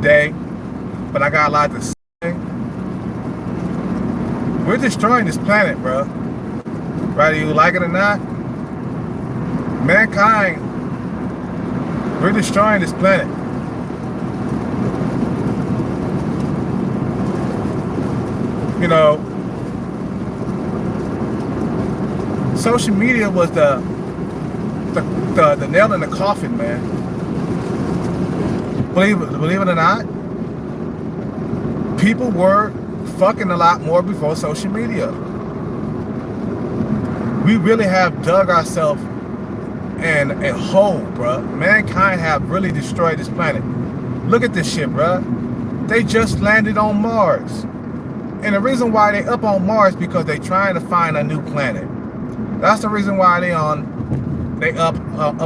day, but I got a lot to say. We're destroying this planet, bro. Whether you like it or not, mankind, we're destroying this planet. You know, social media was the nail in the coffin, man. Believe it or not, people were fucking a lot more before social media. We really have dug ourselves in a hole, bruh. Mankind have really destroyed this planet. Look at this shit, bruh. They just landed on Mars. And the reason why they up on Mars because they trying to find a new planet. That's the reason why they up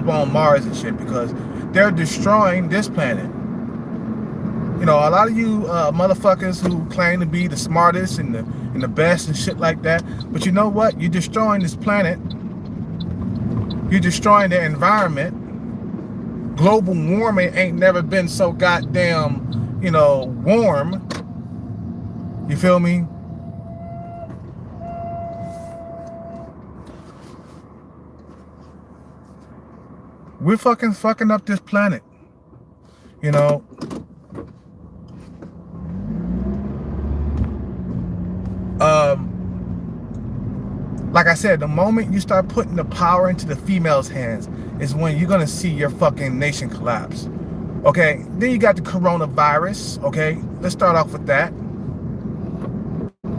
on Mars and shit, because they're destroying this planet. You know, a lot of you motherfuckers who claim to be the smartest and the best and shit like that, but you know what? You're destroying this planet. You're destroying the environment. Global warming ain't never been so goddamn, you know, warm. You feel me? We're fucking up this planet. You know. Like I said, the moment you start putting the power into the female's hands is when you're gonna see your fucking nation collapse. Okay, then you got the coronavirus. Okay, let's start off with that.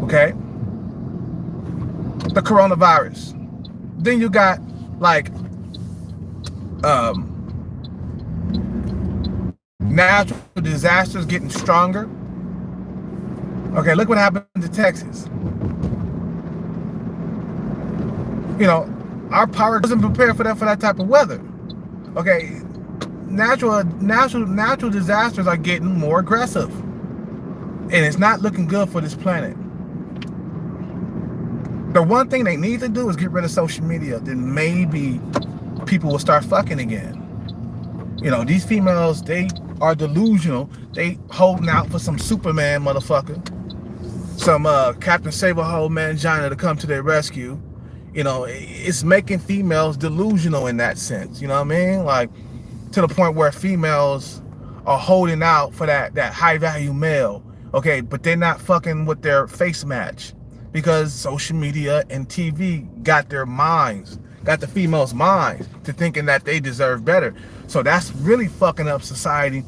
Okay, the coronavirus. Then you got like natural disasters getting stronger. Okay, look what happened to Texas. You know, our power doesn't prepare for that type of weather. Okay, natural disasters are getting more aggressive, and it's not looking good for this planet. The one thing they need to do is get rid of social media. Then maybe people will start fucking again. You know, these females, they are delusional. They holding out for some Superman motherfucker, some Captain Save-A-Hole Mangina to come to their rescue. You know, it's making females delusional in that sense. You know what I mean? Like, to the point where females are holding out for that high value male. Okay, but they're not fucking with their face match because social media and TV got their minds, got the females' minds to thinking that they deserve better. So that's really fucking up society.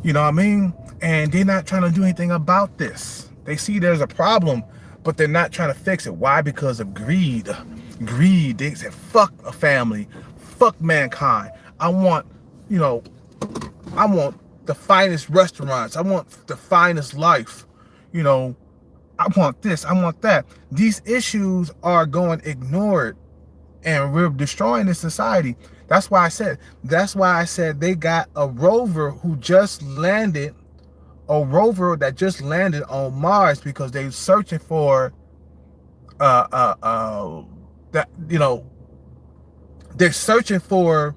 You know what I mean? And they're not trying to do anything about this. They see there's a problem, but they're not trying to fix it. Why? Because of greed. Greed. They said, fuck a family. Fuck mankind. I want, you know, I want the finest restaurants. I want the finest life. You know, I want this. I want that. These issues are going ignored, and we're destroying this society. That's why I said they got a rover who just landed, a rover that just landed on Mars because they're searching for that, you know, they're searching for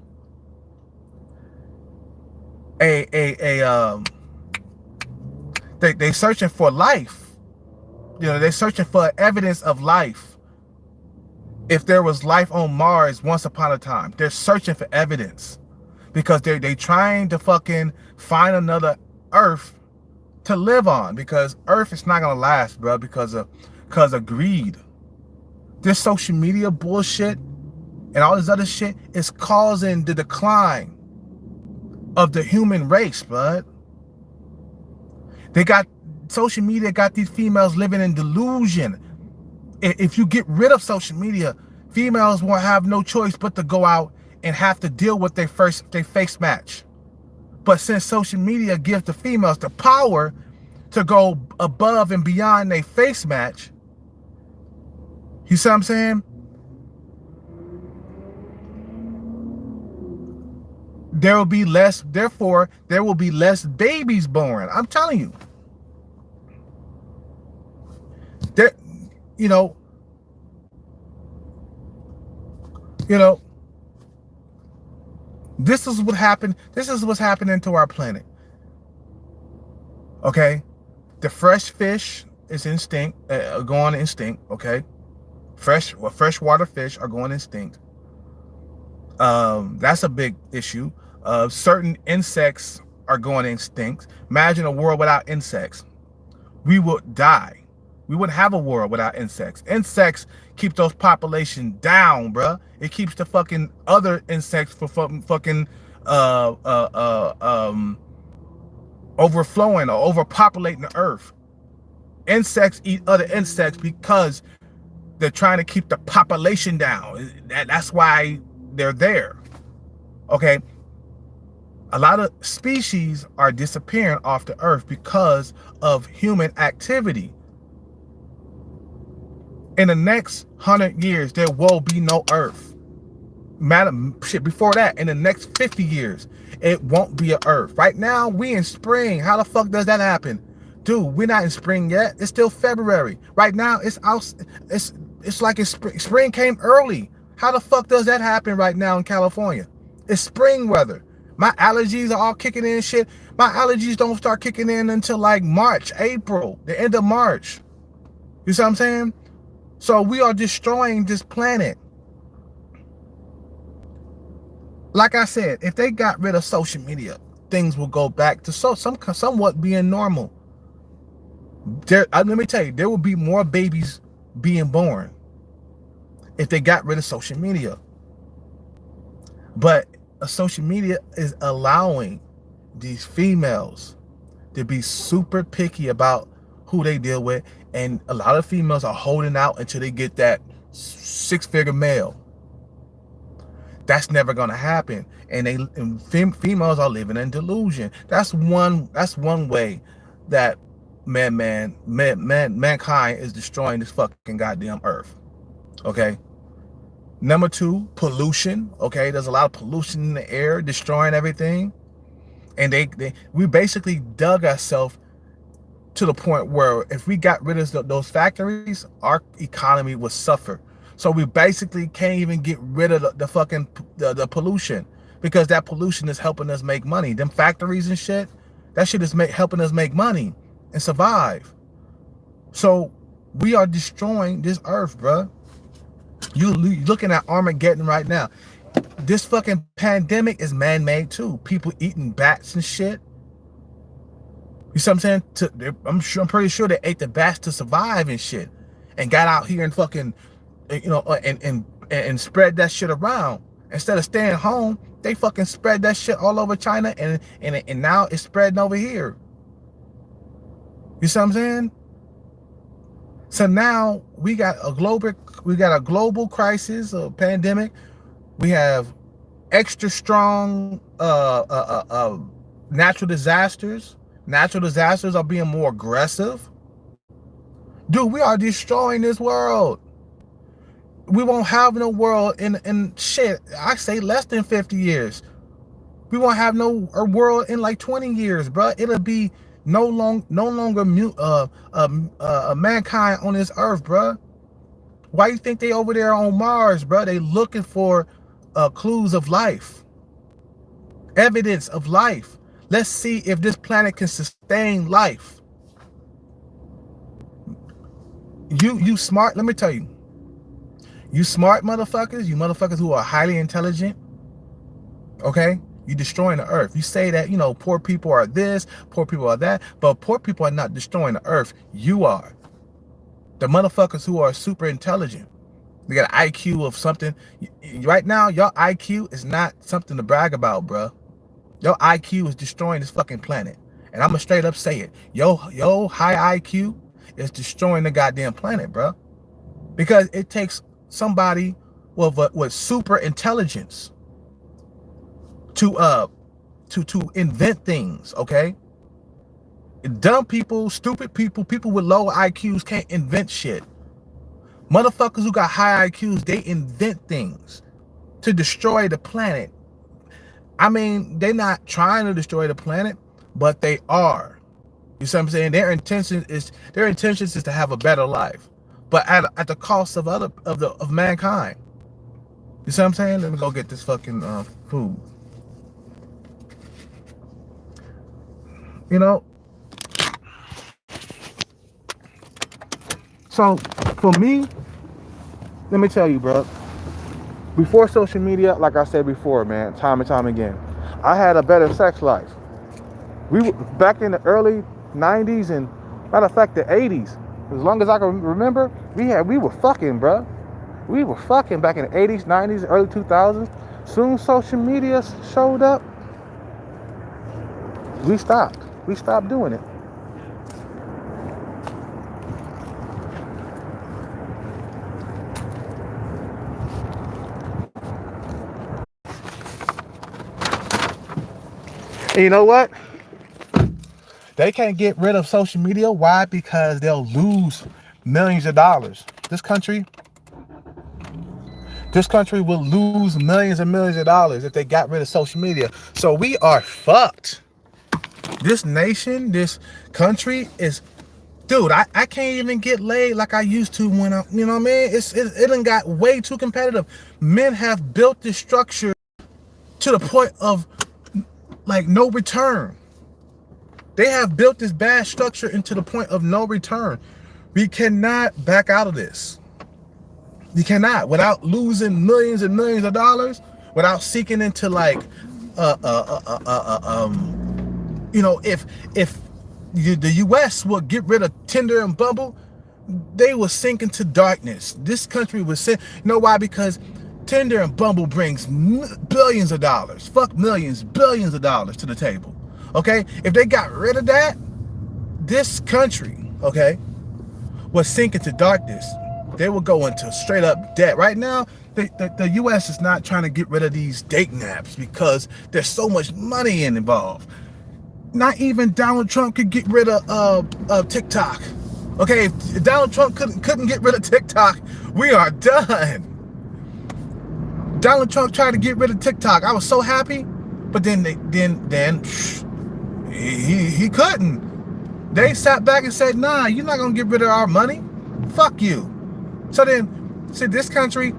they searching for life. You know, they're searching for evidence of life. If there was life on Mars once upon a time, they're searching for evidence because they trying to fucking find another Earth to live on, because Earth is not gonna last, bro, because of greed. This social media bullshit and all this other shit is causing the decline of the human race, bud. They got social media, got these females living in delusion. If you get rid of social media, females won't have no choice but to go out and have to deal with their face match. But since social media gives the females the power to go above and beyond their face match, you see what I'm saying? There will be less, therefore, there will be less babies born. I'm telling you. There, you know, this is what happened. This is what's happening to our planet. Okay, the fresh fish is instinct, going instinct. Okay, freshwater fish are going extinct. That's a big issue. Certain insects are going extinct. Imagine a world without insects. We would die. We wouldn't have a world without insects. Insects keep those population down, bruh. It keeps the fucking other insects from fucking overflowing or overpopulating the earth. Insects eat other insects because they're trying to keep the population down. That's why they're there. Okay. A lot of species are disappearing off the earth because of human activity. In the next 100 years, there will be no earth. Before that, in the next 50 years, it won't be an earth. Right now, we in spring. How the fuck does that happen? Dude, we're not in spring yet. It's still February. Right now, it's out. It's like spring came early. How the fuck does that happen right now in California? It's spring weather. My allergies are all kicking in shit. My allergies don't start kicking in until like March, April, the end of March. You see what I'm saying? So we are destroying this planet. Like I said, if they got rid of social media, things will go back to somewhat being normal. Let me tell you, there will be more babies being born if they got rid of social media. But social media is allowing these females to be super picky about who they deal with, and a lot of females are holding out until they get that six-figure male. That's never gonna happen, and females are living in delusion. That's one way that mankind is destroying this fucking goddamn earth. Okay. Number two, pollution. Okay, there's a lot of pollution in the air, destroying everything, and we basically dug ourselves to the point where if we got rid of those factories, our economy would suffer. So we basically can't even get rid of the fucking the pollution, because that pollution is helping us make money. Them factories and shit, that shit is helping us make money and survive. So we are destroying this earth, bruh. You looking at Armageddon right now. This fucking pandemic is man-made too. People eating bats and shit. You see what I'm saying? I'm pretty sure they ate the bats to survive and shit, and got out here and fucking, you know, and spread that shit around. Instead of staying home, they fucking spread that shit all over China, and now it's spreading over here. You see what I'm saying? So now we got a global crisis, a pandemic. We have extra strong natural disasters. Natural disasters are being more aggressive. Dude, we are destroying this world. We won't have no world in shit, I say less than 50 years. We won't have no world in like 20 years, bro. It'll be no longer mankind on this earth, bro. Why you think they over there on Mars, bro? They looking for clues of life, evidence of life. Let's see if this planet can sustain life. You smart, let me tell you. You smart motherfuckers, you motherfuckers who are highly intelligent, okay? You're destroying the earth. You say that, you know, poor people are this, poor people are that, but poor people are not destroying the earth. You are. The motherfuckers who are super intelligent. They got an IQ of something. Right now, your IQ is not something to brag about, bro. Your IQ is destroying this fucking planet. And I'm gonna straight up say it. Yo high IQ is destroying the goddamn planet, bro. Because it takes somebody with super intelligence to invent things, okay? Dumb people, stupid people, people with low IQs can't invent shit. Motherfuckers who got high IQs, they invent things to destroy the planet. I mean, they're not trying to destroy the planet, but they are. You see what I'm saying? Their intentions is to have a better life, but at the cost of mankind. You see what I'm saying? Let me go get this fucking food. You know, So for me, let me tell you, bro. Before social media, like I said before, man, time and time again, I had a better sex life. We were back in the early '90s and matter of fact the '80s. As long as I can remember, we were fucking, bro. We were fucking back in the '80s, '90s, early 2000s. Soon social media showed up, we stopped. We stopped doing it. And you know what? They can't get rid of social media. Why? Because they'll lose millions of dollars. This country will lose millions and millions of dollars if they got rid of social media. So we are fucked. This nation, this country is, dude, I can't even get laid like I used to when I, you know what I mean? It done got way too competitive. Men have built this structure to the point of like no return. They have built this bad structure into the point of no return. We cannot back out of this. You cannot, without losing millions and millions of dollars, without seeking into like, you know, if the U.S. would get rid of Tinder and Bumble, they will sink into darkness. This country would sink. You know why? Because Tinder and Bumble brings billions of dollars, fuck millions, billions of dollars to the table. Okay, if they got rid of that, this country, okay, would sink into darkness. They will go into straight up debt. Right now, the U.S. is not trying to get rid of these dating apps because there's so much money involved. Not even Donald Trump could get rid of TikTok. Okay, if Donald Trump couldn't get rid of TikTok, we are done. Donald Trump tried to get rid of TikTok. I was so happy, but then he couldn't. They sat back and said, "Nah, you're not gonna get rid of our money. Fuck you." So then, see, this country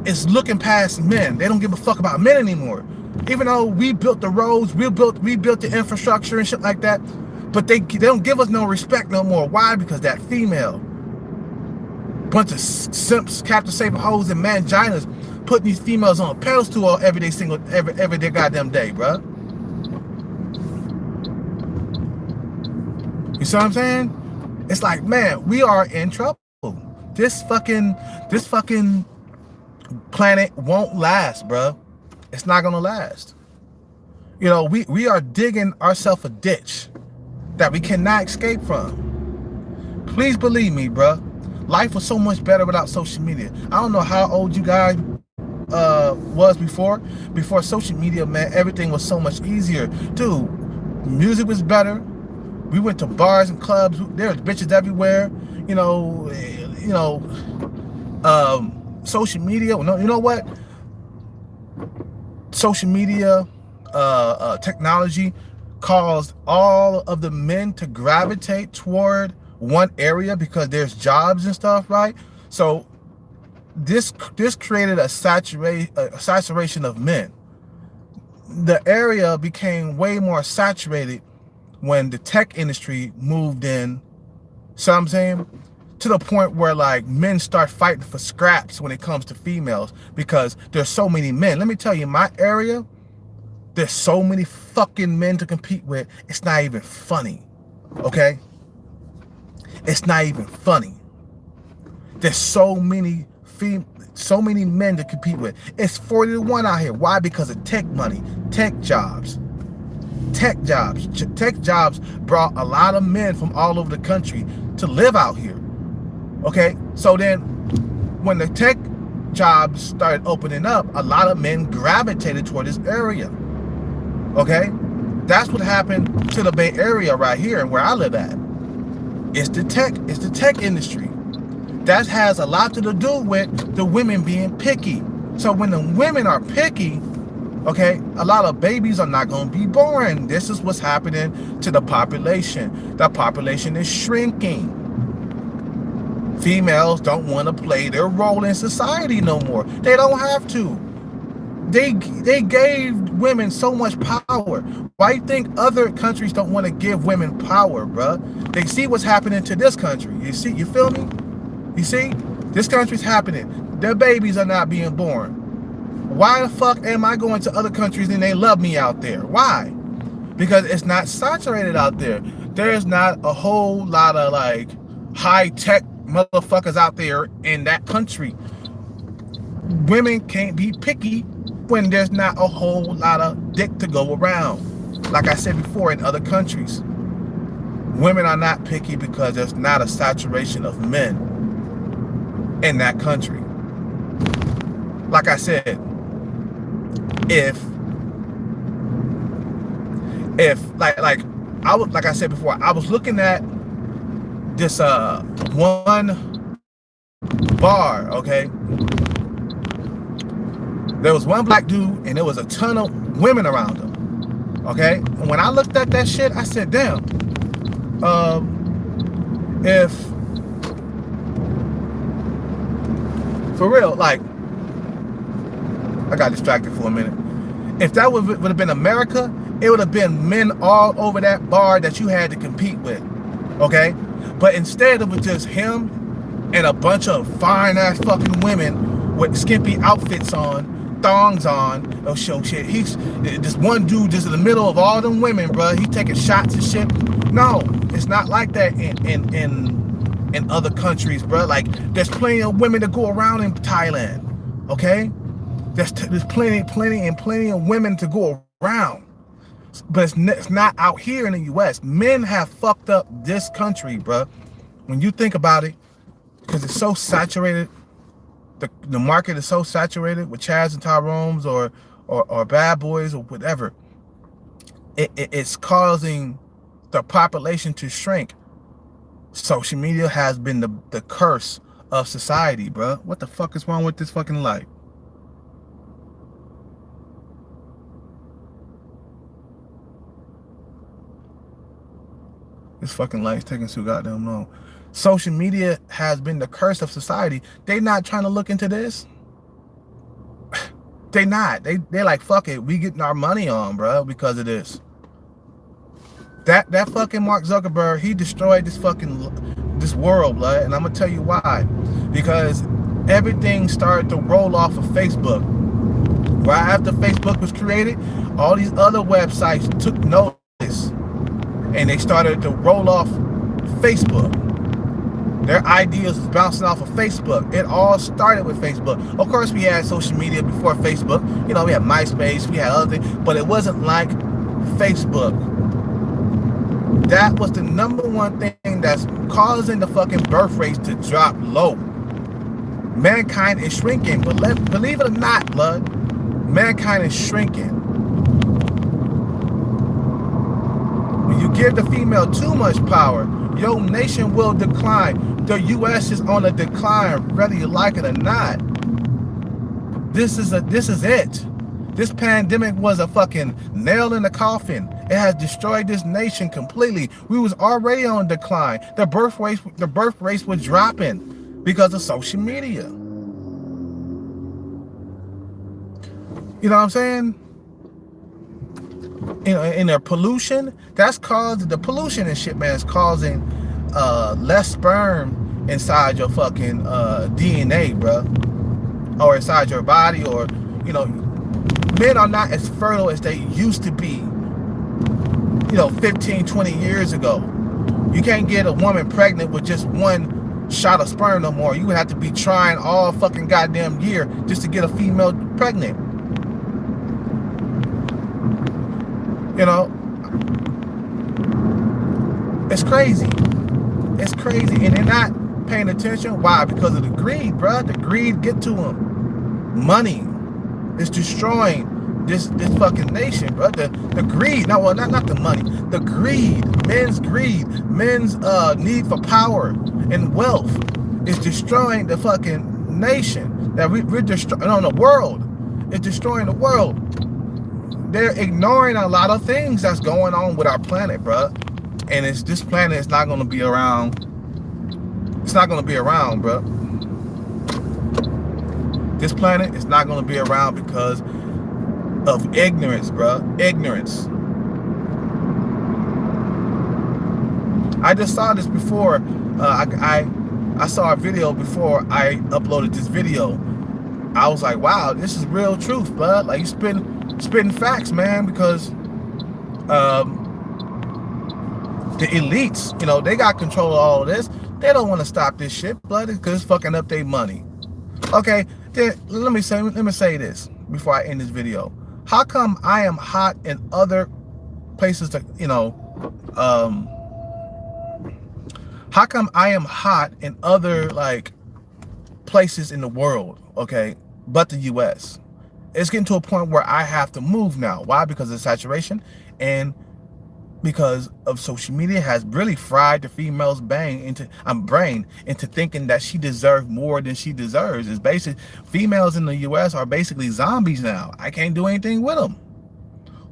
is looking past men. They don't give a fuck about men anymore. Even though we built the roads, we built the infrastructure and shit like that, but they don't give us no respect no more. Why? Because that female, bunch of simps, Captain Saber hoes and manginas, putting these females on a pedestal every day goddamn day, bro. You see what I'm saying? It's like, man, we are in trouble. This fucking planet won't last, bro. It's not gonna last. You know, we are digging ourselves a ditch that we cannot escape from. Please believe me, bro. Life was so much better without social media. I don't know how old you guys was before social media, man. Everything was so much easier. Dude, music was better. We went to bars and clubs. There was bitches everywhere. Social media. No, you know what? Social media, technology caused all of the men to gravitate toward one area because there's jobs and stuff, right? So this created a saturation of men. The area became way more saturated when the tech industry moved in. So I'm saying, to the point where like men start fighting for scraps when it comes to females because there's so many men. Let me tell you, my area, there's so many fucking men to compete with. It's not even funny. Okay? It's not even funny. There's so many men to compete with. It's 40 to 1 out here. Why? Because of tech money, tech jobs. Tech jobs brought a lot of men from all over the country to live out here. Okay, so then when the tech jobs started opening up, a lot of men gravitated toward this area. Okay, that's what happened to the Bay Area right here and where I live at. It's the tech industry. That has a lot to do with the women being picky. So when the women are picky, okay, a lot of babies are not going to be born. This is what's happening to the population. The population is shrinking. Females don't want to play their role in society no more. They don't have to. They gave women so much power? Why do you think other countries don't want to give women power, bruh? They see what's happening to this country. You see, you feel me? You see? This country's happening. Their babies are not being born. Why the fuck am I going to other countries and they love me out there? Why? Because it's not saturated out there. There's not a whole lot of like high-tech motherfuckers out there in that country. Women can't be picky when there's not a whole lot of dick to go around. Like I said before, in other countries, women are not picky because there's not a saturation of men in that country. Like I said, if like I said before, I was looking at this one bar, okay? There was one black dude and there was a ton of women around him, okay? And when I looked at that shit, I said, damn, if, for real, like, I got distracted for a minute. If that would have been America, it would have been men all over that bar that you had to compete with, okay? But instead it was just him and a bunch of fine-ass fucking women with skimpy outfits on, thongs on, oh shit. He's this one dude just in the middle of all them women, bro. He's taking shots and shit. No, it's not like that in other countries, bro. Like there's plenty of women that go around in Thailand, okay? There's plenty of women to go around, but it's not out here in the U.S. Men have fucked up this country, bro. When you think about it, because it's so saturated. The market is so saturated with Chads and Tyrones or bad boys or whatever. It's causing the population to shrink. Social media has been the curse of society, bro. What the fuck is wrong with this fucking light? This fucking light's taking too goddamn long. Social media has been the curse of society. They not trying to look into this. They not. They're like, fuck it. We getting our money on, bro, because of this. That fucking Mark Zuckerberg, he destroyed this world, blood. And I'm gonna tell you why. Because everything started to roll off of Facebook. Right after Facebook was created, all these other websites took notice. And they started to roll off Facebook. Their ideas was bouncing off of Facebook. It all started with Facebook. Of course, we had social media before Facebook. You know, we had MySpace, we had other things, but it wasn't like Facebook. That was the number one thing that's causing the fucking birth rates to drop low. Mankind is shrinking, but believe it or not, blood, mankind is shrinking. When you give the female too much power, your nation will decline. The U.S. is on a decline, whether you like it or not. This is it. This pandemic was a fucking nail in the coffin. It has destroyed this nation completely. We was already on decline. The birth rates was dropping because of social media. You know what I'm saying? You know, in their pollution, that's caused the pollution and shit, man, is causing less sperm inside your fucking DNA, bro, or inside your body, or, you know, men are not as fertile as they used to be, you know, 15, 20 years ago. You can't get a woman pregnant with just one shot of sperm no more. You would have to be trying all fucking goddamn year just to get a female pregnant. You know, it's crazy. It's crazy, and they're not paying attention. Why? Because of the greed, bro. The greed get to them. Money is destroying this fucking nation, bro. The greed. No, well, not the money. The greed. Men's greed. Men's need for power and wealth is destroying the fucking nation. That we're destroying. No, the world. It's destroying the world. They're ignoring a lot of things that's going on with our planet, bro. And this planet is not going to be around. It's not going to be around, bro. This planet is not going to be around because of ignorance, bro. Ignorance. I just saw this before. I saw a video before I uploaded this video. I was like, wow, this is real truth, bud. Like, you spitting facts, man, because the elites, you know, they got control of all of this. They don't want to stop this shit, blood, because it's fucking up their money. Okay, then let me say this before I end this video. How come I am hot in other places that, you know, how come I am hot in other like places in the world, okay, but the US? It's getting to a point where I have to move now. Why? Because of saturation and because of social media has really fried the female's brain into thinking that she deserves more than she deserves. It's basically, females in the US are basically zombies now. I can't do anything with them.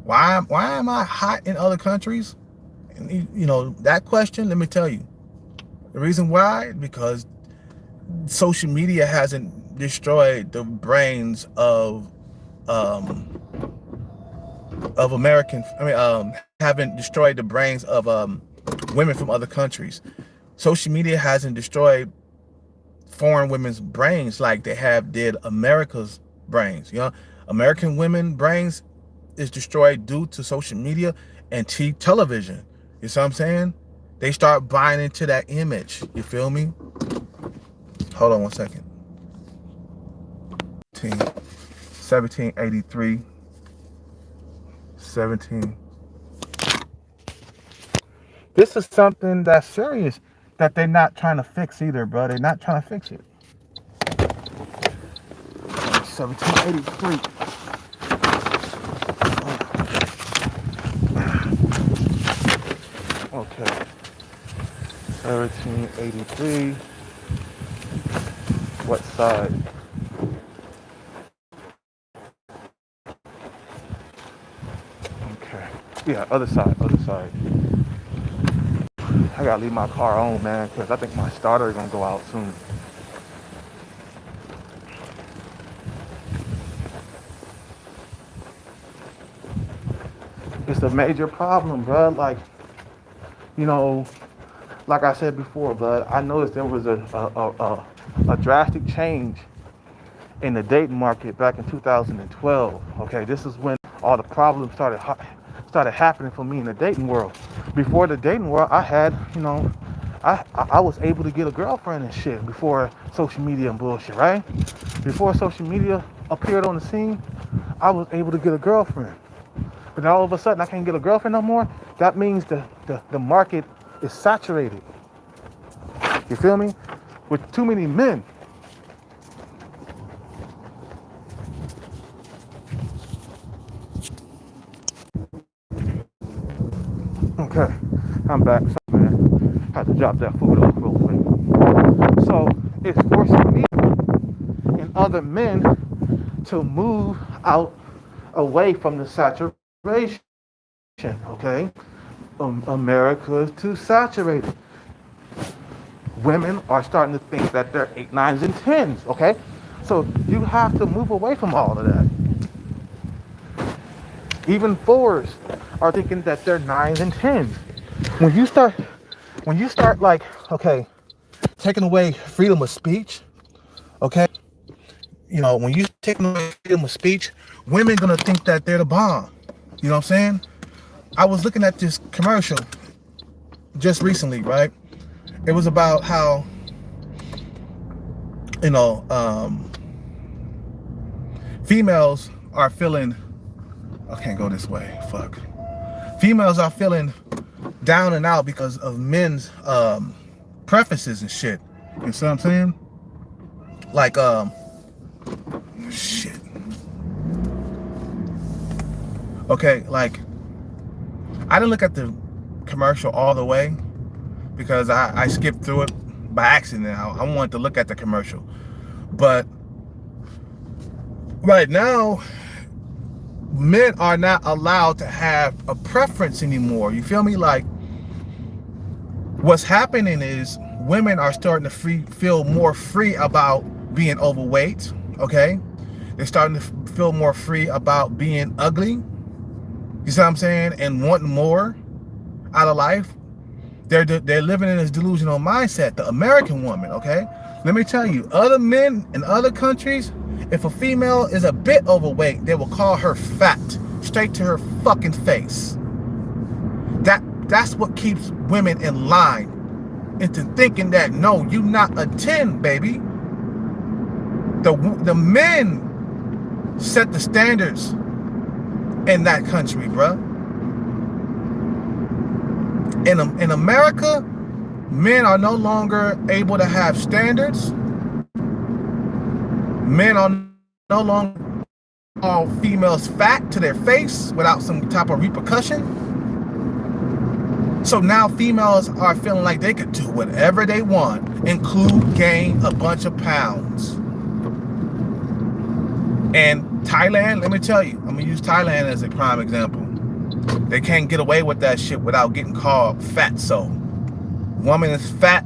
Why am I hot in other countries? And, you know, that question, let me tell you. The reason why, because social media hasn't destroyed the brains of American, haven't destroyed the brains of women from other countries. Social media hasn't destroyed foreign women's brains like they did America's brains. You know, American women brains is destroyed due to social media and television. You see what I'm saying? They start buying into that image. You feel me? Hold on one second. 1783. 17. This is something that's serious that they're not trying to fix either, bro. They're not trying to fix it. 1783. Okay. 1783. What side? Okay. Yeah, other side. I gotta leave my car on, man, because I think my starter is gonna go out soon. It's a major problem, bro. Like, you know, like I said before, but I noticed there was a drastic change in the dating market back in 2012. Okay, this is when all the problems started happening for me in the dating world. Before the dating world, I had, you know, I was able to get a girlfriend and shit before social media and bullshit, right? Before social media appeared on the scene, I was able to get a girlfriend. But then all of a sudden I can't get a girlfriend no more. That means the market is saturated. You feel me? With too many men. Okay, I'm back. Sorry, man. Had to drop that food off real quick. So it's forcing me and other men to move out away from the saturation. Okay, America is too saturated. Women are starting to think that they're 8, 9s, and 10s. Okay, so you have to move away from all of that. Even 4s are thinking that they're 9s and 10s. When you start like, okay, taking away freedom of speech, okay, you know, when you taking away freedom of speech, women gonna think that they're the bomb. You know what I'm saying? I was looking at this commercial just recently, right? It was about how, you know, females are feeling, I can't go this way, fuck. Females are feeling down and out because of men's preferences and shit. You see what I'm saying? Like, shit. Okay, like, I didn't look at the commercial all the way because I skipped through it by accident. I wanted to look at the commercial. But right now, men are not allowed to have a preference anymore. You feel me? Like, what's happening is women are starting to feel more free about being overweight, okay? They're starting to feel more free about being ugly. You see what I'm saying? And wanting more out of life. They're living in this delusional mindset, the American woman, okay? Let me tell you, other men in other countries, if a female is a bit overweight, they will call her fat, straight to her fucking face. That's what keeps women in line into thinking that, no, you not a 10, baby. The men set the standards in that country, bruh. In America, men are no longer able to have standards. Men are no longer call females fat to their face without some type of repercussion. So now females are feeling like they could do whatever they want, include gain a bunch of pounds. And Thailand, let me tell you, I'm gonna use Thailand as a prime example. They can't get away with that shit without getting called fat. So, woman is fat,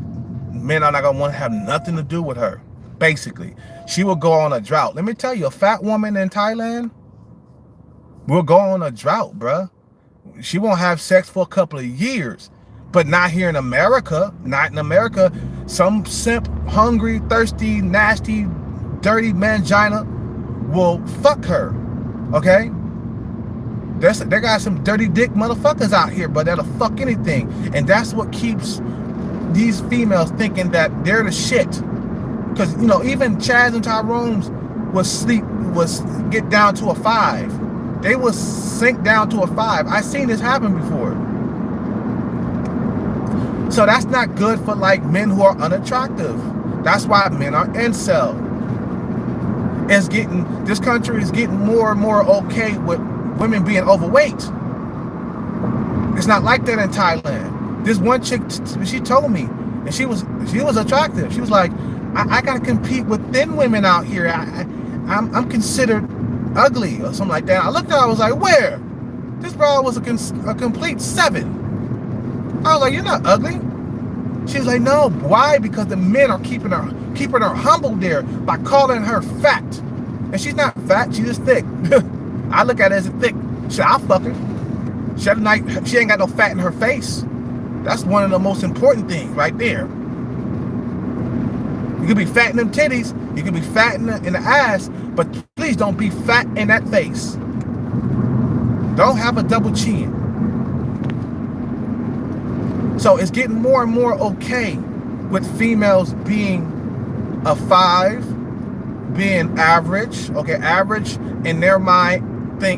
men are not gonna want to have nothing to do with her. Basically, she will go on a drought. Let me tell you, a fat woman in Thailand will go on a drought, bruh. She won't have sex for a couple of years, but not here in America. Not in America. Some simp, hungry, thirsty, nasty, dirty mangina will fuck her. Okay? They got some dirty dick motherfuckers out here, but that'll fuck anything. And that's what keeps these females thinking that they're the shit. Because, you know, even Chaz and Tyrone's was get down to a 5. They will sink down to a 5. I've seen this happen before. So that's not good for like men who are unattractive. That's why men are incel. This country is getting more and more okay with women being overweight. It's not like that in Thailand. This one chick, she told me, and she was attractive. She was like, I gotta compete with thin women out here. I'm considered ugly or something like that. I looked at her, I was like, where? This bra was a complete 7. I was like, you're not ugly. She was like, no. Why? Because the men are keeping her humble there by calling her fat. And she's not fat, she's just thick. I look at her as a thick. Shit, I'll fuck her. She ain't got no fat in her face. That's one of the most important things right there. You could be fat in them titties, you could be fat in the ass, but please don't be fat in that face. Don't have a double chin. So it's getting more and more okay with females being a 5, being average. Okay, average in their mind, they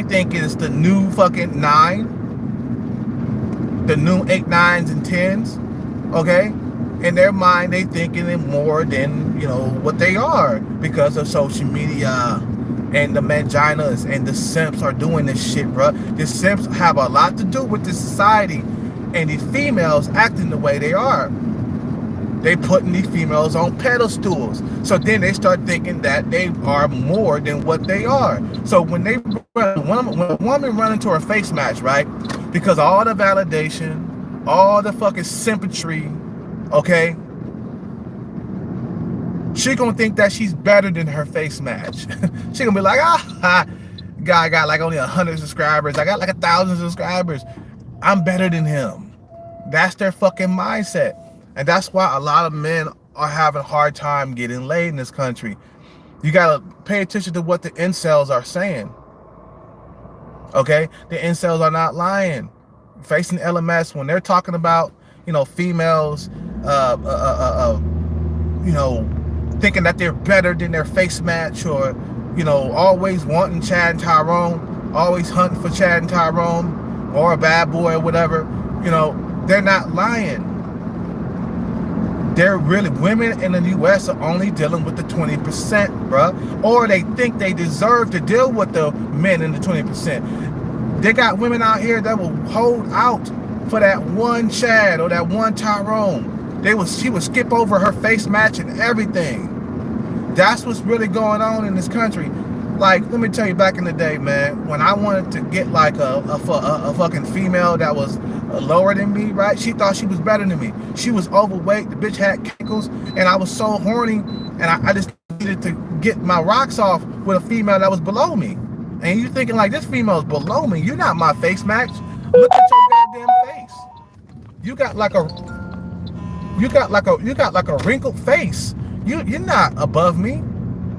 think it's the new fucking 9, the new 8, 9s, and 10s. Okay. In their mind, they thinking it more than, you know, what they are because of social media and the manginas and the simps are doing this shit, bro. The simps have a lot to do with this society and these females acting the way they are. They putting these females on pedestals. So then they start thinking that they are more than what they are. So when a woman run into her face match, right? Because all the validation, all the fucking sympatry, okay, she gonna think that she's better than her face match. She gonna be like, guy got like only 100 subscribers. I got like 1,000 subscribers. I'm better than him. That's their fucking mindset. And that's why a lot of men are having a hard time getting laid in this country. You gotta pay attention to what the incels are saying. Okay? The incels are not lying. Facing LMS, when they're talking about, you know, females, you know, thinking that they're better than their face match, or, you know, always wanting Chad and Tyrone, always hunting for Chad and Tyrone, or a bad boy or whatever, you know, they're not lying. They're really, women in the U.S. are only dealing with the 20%, bruh. Or they think they deserve to deal with the men in the 20%. They got women out here that will hold out for that one Chad or that one Tyrone. She would skip over her face match and everything. That's what's really going on in this country. Like, let me tell you, back in the day, man, when I wanted to get like a fucking female that was lower than me, right? She thought she was better than me. She was overweight. The bitch had kinkles, and I was so horny, and I just needed to get my rocks off with a female that was below me. And you thinking like, this female is below me. You're not my face match. Look at your goddamn face. You got like a wrinkled face. You're not above me.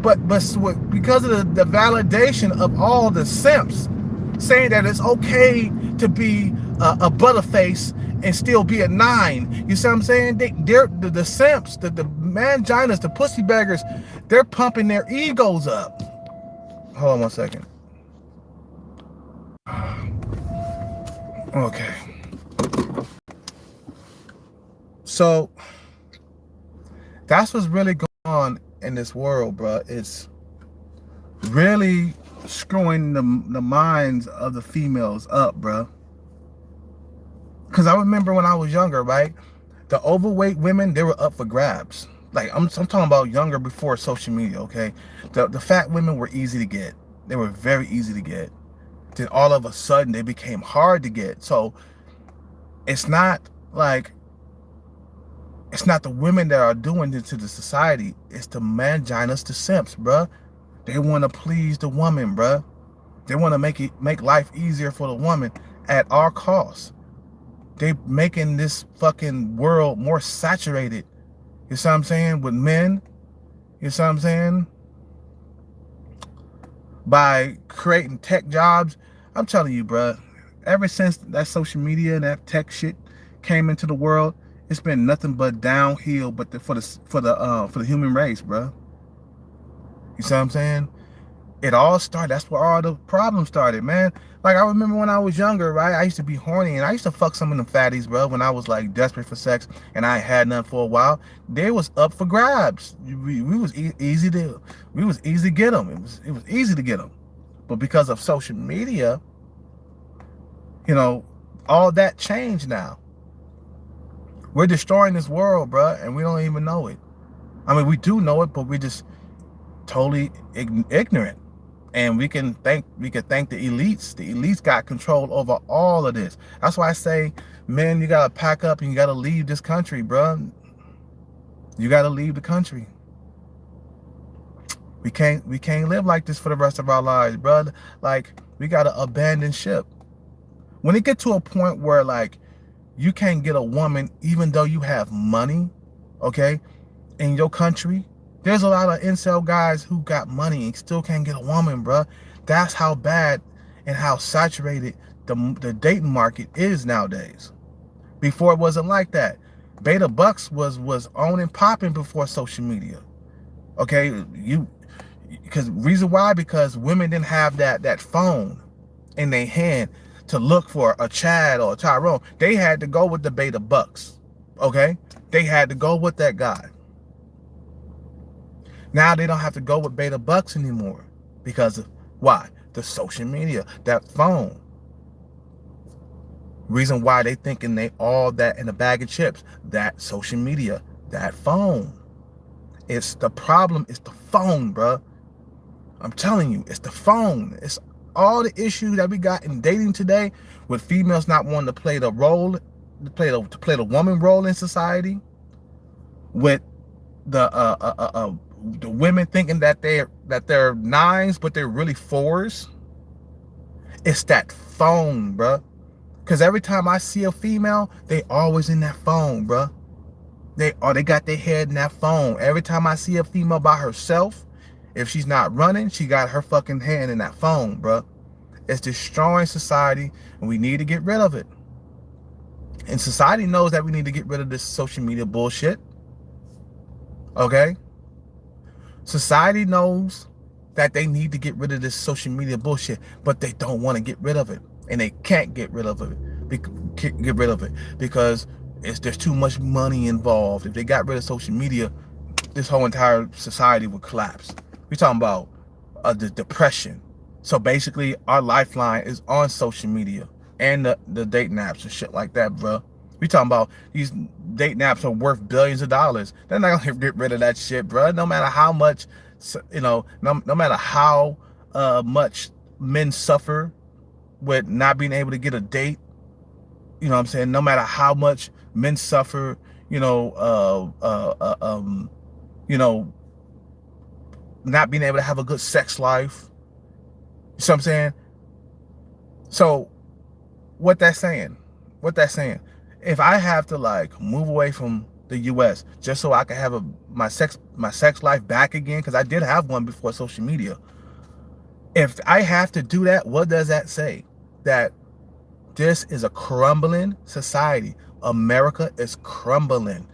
But because of the validation of all the simps saying that it's okay to be a butterface and still be a 9. You see what I'm saying? They're the simps, the manginas, the pussy beggars, they're pumping their egos up. Hold on one second. Okay. So that's what's really going on in this world, bro. It's really screwing the minds of the females up, bro. Because I remember when I was younger, right? The overweight women, they were up for grabs. Like, I'm talking about younger, before social media, okay? The fat women were easy to get. They were very easy to get. Then all of a sudden, they became hard to get. So it's not like, it's not the women that are doing it to the society. It's the manginas, the simps, bruh. They want to please the woman, bruh. They want to make life easier for the woman at all costs. They making this fucking world more saturated. You see what I'm saying? With men. You see what I'm saying? By creating tech jobs. I'm telling you, bruh. Ever since that social media and that tech shit came into the world, it's been nothing but downhill. But for the human race, bruh. You see what I'm saying? It all started. That's where all the problems started, man. Like, I remember when I was younger, right? I used to be horny, and I used to fuck some of them fatties, bro. When I was like desperate for sex, and I ain't had none for a while, they was up for grabs. We was easy to get them. It was easy to get them, but because of social media, you know, all that changed now. We're destroying this world, bro, and we don't even know it. I mean, we do know it, but we're just totally ignorant. And we can thank the elites. The elites got control over all of this. That's why I say, men, you gotta pack up and you gotta leave this country, bro. You gotta leave the country. We can't live like this for the rest of our lives, bro. Like, we gotta abandon ship. When it get to a point where, like, you can't get a woman even though you have money, okay, in your country. There's a lot of incel guys who got money and still can't get a woman, bro. That's how bad and how saturated the dating market is nowadays. Before, it wasn't like that. Beta Bucks was on and popping before social media. Okay, reason why? Because women didn't have that phone in their hand to look for a Chad or a Tyrone. They had to go with the Beta Bucks. Okay, they had to go with that guy. Now they don't have to go with Beta Bucks anymore. Because of why? The social media, that phone. Reason why they thinking they all that in a bag of chips. That social media, that phone. It's the problem. It's the phone, bro. I'm telling you, it's the phone. It's all the issues that we got in dating today, with females not wanting to play the role, to play the woman role in society, with the women thinking that they're 9s, but they're really 4s. It's that phone, bruh. Because every time I see a female, they always in that phone, bruh. They got their head in that phone. Every time I see a female by herself, if she's not running, she got her fucking hand in that phone, bruh. It's destroying society, and we need to get rid of it. And society knows that we need to get rid of this social media bullshit. Okay? Society knows that they need to get rid of this social media bullshit, but they don't want to get rid of it, and they can't get rid of it. Because there's too much money involved. If they got rid of social media, this whole entire society would collapse. We're talking about the depression. So basically, our lifeline is on social media and the dating apps and shit like that, bro. We talking about these dating apps are worth billions of dollars. They're not gonna get rid of that shit, bro. No matter how much, you know, no matter how much men suffer with not being able to get a date. You know what I'm saying? No matter how much men suffer, not being able to have a good sex life. You see what I'm saying? So what that's saying, if I have to like move away from the US just so I can have my sex life back again, because I did have one before social media. If I have to do that, what does that say? That this is a crumbling society. America is crumbling.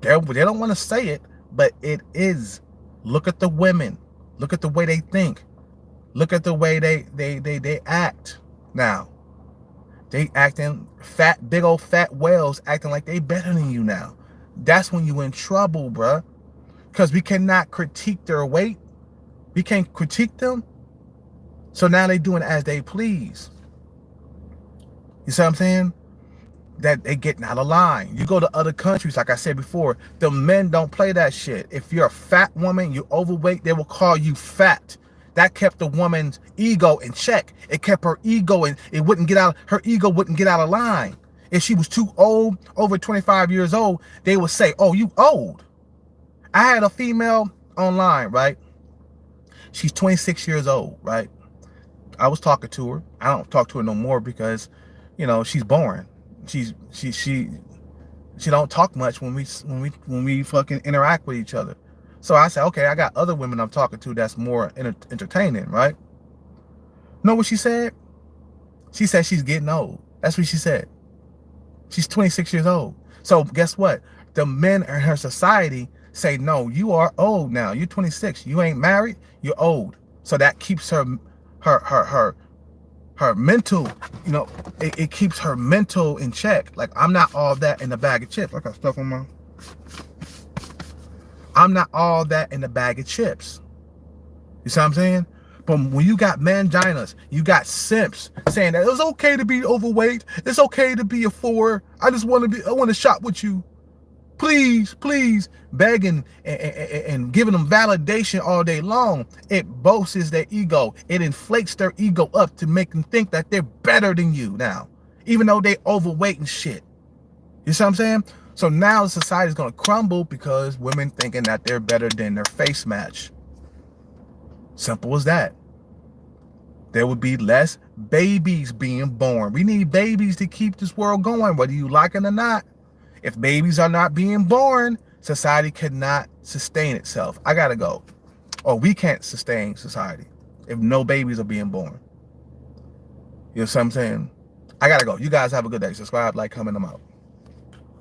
They don't want to say it, but it is. Look at the women. Look at the way they think. Look at the way they act now. They acting fat, big old fat whales acting like they better than you now. That's when you in trouble, bruh. Because we cannot critique their weight. We can't critique them. So now they doing as they please. You see what I'm saying? That they getting out of line. You go to other countries, like I said before, the men don't play that shit. If you're a fat woman, you're overweight, they will call you fat. That kept the woman's ego in check. It kept her ego, and her ego wouldn't get out of line. If she was too old, over 25 years old, they would say, oh, you old. I had a female online, right? She's 26 years old, right? I was talking to her. I don't talk to her no more because, you know, she's boring. She don't talk much when we fucking interact with each other. So I said, okay, I got other women I'm talking to that's more entertaining, right? Know what she said? She said she's getting old. That's what she said. She's 26 years old. So guess what? The men in her society say, no, you are old now. You're 26. You ain't married. You're old. So that keeps her mental, you know, it keeps her mental in check. Like, I'm not all that in the bag of chips. I got stuff on my... I'm not all that in the bag of chips. You see what I'm saying? But when you got manginas, you got simps saying that it's okay to be overweight. It's okay to be a 4. I want to shop with you. Please, please, begging and giving them validation all day long. It boasts their ego. It inflates their ego up to make them think that they're better than you now, even though they overweight and shit. You see what I'm saying? So now society is going to crumble because women thinking that they're better than their face match. Simple as that. There would be less babies being born. We need babies to keep this world going, whether you like it or not. If babies are not being born, society cannot sustain itself. I gotta go. Or we can't sustain society if no babies are being born. You know what I'm saying? I gotta go. You guys have a good day. Subscribe, like, comment, I'm out.